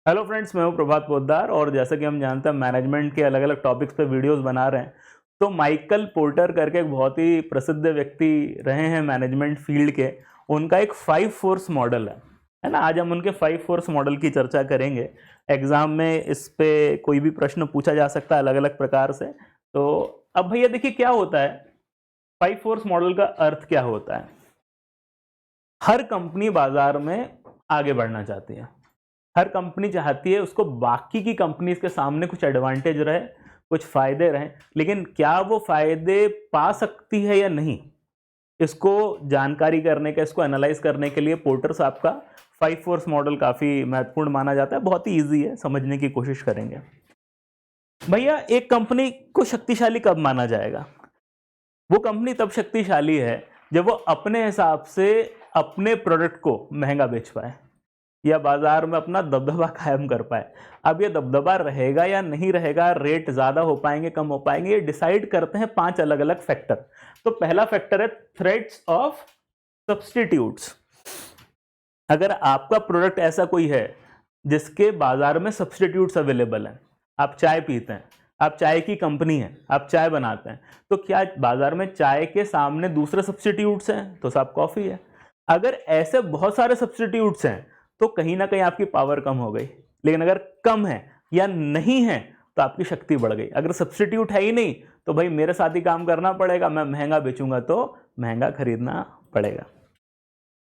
Hello friends, मैं हूं प्रभात पोद्दार और जैसा कि हम जानते हैं मैनेजमेंट के अलग अलग टॉपिक्स पे वीडियोस बना रहे हैं। तो माइकल पोर्टर करके एक बहुत ही प्रसिद्ध व्यक्ति रहे हैं मैनेजमेंट फील्ड के। उनका एक 5 फोर्स मॉडल है ना। आज हम उनके 5 फोर्स मॉडल की चर्चा करेंगे। एग्जाम में इस पे कोई भी प्रश्न पूछा जा सकता है अलग अलग प्रकार से। तो अब भैया देखिए क्या होता है, 5 फोर्स मॉडल का अर्थ क्या होता है। हर कंपनी बाजार में आगे बढ़ना चाहती है, हर कंपनी चाहती है उसको बाकी की कंपनीज के सामने कुछ एडवांटेज रहे, कुछ फायदे रहे। लेकिन क्या वो फायदे पा सकती है या नहीं, इसको जानकारी करने का, इसको एनालाइज करने के लिए पोर्टर साहब का 5 फोर्स मॉडल काफी महत्वपूर्ण माना जाता है। बहुत ही ईजी है, समझने की कोशिश करेंगे। भैया एक कंपनी को शक्तिशाली कब माना जाएगा? वो कंपनी तब शक्तिशाली है जब वो अपने हिसाब से अपने प्रोडक्ट को महंगा बेच पाए या बाजार में अपना दबदबा कायम कर पाए। अब ये दबदबा रहेगा या नहीं रहेगा, रेट ज्यादा हो पाएंगे कम हो पाएंगे, ये डिसाइड करते हैं 5 अलग अलग फैक्टर। तो पहला फैक्टर है थ्रेट्स ऑफ सब्स्टिट्यूट्स। अगर आपका प्रोडक्ट ऐसा कोई है जिसके बाजार में सब्स्टिट्यूट्स अवेलेबल हैं, आप चाय पीते हैं, आप चाय की कंपनी है, आप चाय बनाते हैं, तो क्या बाजार में चाय के सामने दूसरे सब्स्टिट्यूट्स हैं? तो सब कॉफी है। अगर ऐसे बहुत सारे सब्स्टिट्यूट्स हैं तो कहीं ना कहीं आपकी पावर कम हो गई। लेकिन अगर कम है या नहीं है तो आपकी शक्ति बढ़ गई। अगर सब्स्टिट्यूट है ही नहीं तो भाई मेरे साथ ही काम करना पड़ेगा, मैं महंगा बेचूंगा तो महंगा खरीदना पड़ेगा।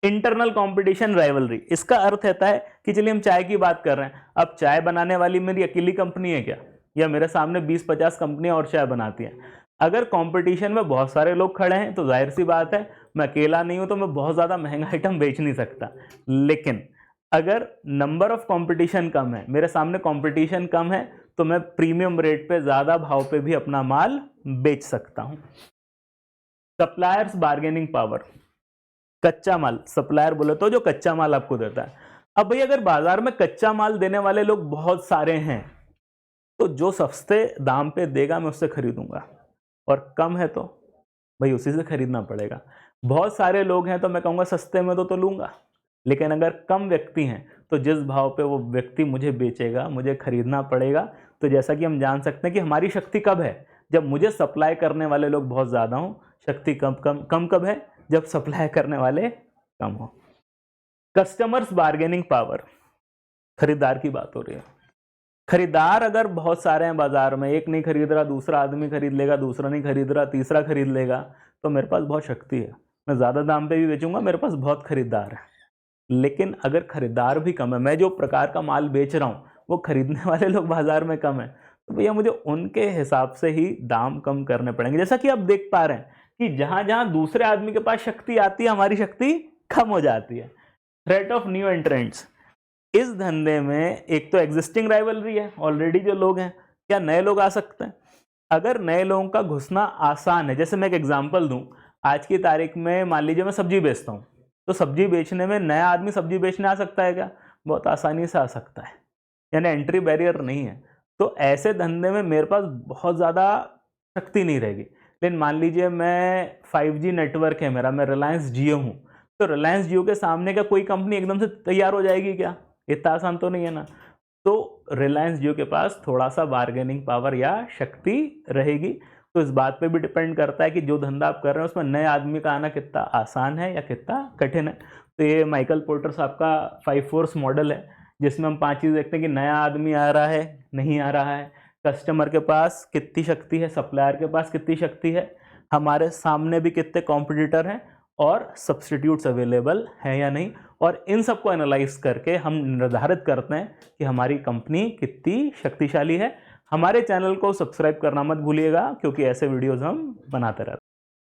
इंटरनल कंपटीशन राइवलरी, इसका अर्थ रहता है कि चलिए हम चाय की बात कर रहे हैं, अब चाय बनाने वाली मेरी अकेली कंपनी है क्या, या मेरे सामने 20-50 कंपनियां और चाय बनाती हैं? अगर कंपटीशन में बहुत सारे लोग खड़े हैं तो जाहिर सी बात है मैं अकेला नहीं हूं तो मैं बहुत ज्यादा महंगा आइटम बेच नहीं सकता। लेकिन अगर नंबर ऑफ कंपटीशन कम है, मेरे सामने कंपटीशन कम है, तो मैं प्रीमियम रेट पे, ज्यादा भाव पे भी अपना माल बेच सकता हूं। सप्लायर्स बार्गेनिंग पावर, कच्चा माल, सप्लायर बोले तो जो कच्चा माल आपको देता है। अब भाई अगर बाजार में कच्चा माल देने वाले लोग बहुत सारे हैं तो जो सस्ते दाम पे देगा मैं उससे खरीदूंगा, और कम है तो भाई उसी से खरीदना पड़ेगा। बहुत सारे लोग हैं तो मैं कहूंगा सस्ते में तो लूंगा, लेकिन अगर कम व्यक्ति हैं तो जिस भाव पे वो व्यक्ति मुझे बेचेगा मुझे खरीदना पड़ेगा। तो जैसा कि हम जान सकते हैं कि हमारी शक्ति कब है, जब मुझे सप्लाई करने वाले लोग बहुत ज़्यादा हों। शक्ति कम कब है, जब सप्लाई करने वाले कम हो। कस्टमर्स बार्गेनिंग पावर, खरीदार की बात हो रही है। खरीदार अगर बहुत सारे हैं बाजार में, एक नहीं खरीद रहा, दूसरा आदमी खरीद लेगा, दूसरा नहीं खरीद रहा, तीसरा खरीद लेगा, तो मेरे पास बहुत शक्ति है, मैं ज़्यादा दाम पे भी बेचूंगा, मेरे पास बहुत खरीदार है। लेकिन अगर खरीदार भी कम है, मैं जो प्रकार का माल बेच रहा हूँ वो खरीदने वाले लोग बाजार में कम है, तो भैया मुझे उनके हिसाब से ही दाम कम करने पड़ेंगे। जैसा कि आप देख पा रहे हैं कि जहां जहां दूसरे आदमी के पास शक्ति आती है हमारी शक्ति कम हो जाती है। थ्रेट ऑफ न्यू एंट्रेंट्स, इस धंधे में एक तो एग्जिस्टिंग राइवलरी है, ऑलरेडी जो लोग हैं, क्या नए लोग आ सकते हैं? अगर नए लोगों का घुसना आसान है, जैसे मैं एक एग्जांपल दूं, आज की तारीख में मान लीजिए मैं सब्जी बेचता हूं, तो सब्जी बेचने में नया आदमी सब्जी बेचने आ सकता है क्या? बहुत आसानी से आ सकता है, यानी एंट्री बैरियर नहीं है। तो ऐसे धंधे में मेरे पास बहुत ज़्यादा शक्ति नहीं रहेगी। लेकिन मान लीजिए मैं 5G नेटवर्क है मेरा, मैं रिलायंस जियो हूँ, तो रिलायंस जियो के सामने का कोई कंपनी एकदम से तैयार हो जाएगी क्या? इतना आसान तो नहीं है ना। तो रिलायंस जियो के पास थोड़ा सा बार्गेनिंग पावर या शक्ति रहेगी। तो इस बात पे भी डिपेंड करता है कि जो धंधा आप कर रहे हैं उसमें नए आदमी का आना कितना आसान है या कितना कठिन है। तो ये माइकल पोर्टर साहब का 5 फोर्स मॉडल है, जिसमें हम 5 चीज़ देखते हैं कि नया आदमी आ रहा है, नहीं आ रहा है, कस्टमर के पास कितनी शक्ति है, सप्लायर के पास कितनी शक्ति है, हमारे सामने भी कितने कॉम्पिटिटर हैं, और सब्स्टिट्यूट्स अवेलेबल हैं या नहीं। और इन सबको एनालाइज करके हम निर्धारित करते हैं कि हमारी कंपनी कितनी शक्तिशाली है। हमारे चैनल को सब्सक्राइब करना मत भूलिएगा, क्योंकि ऐसे वीडियोस हम बनाते रहते हैं।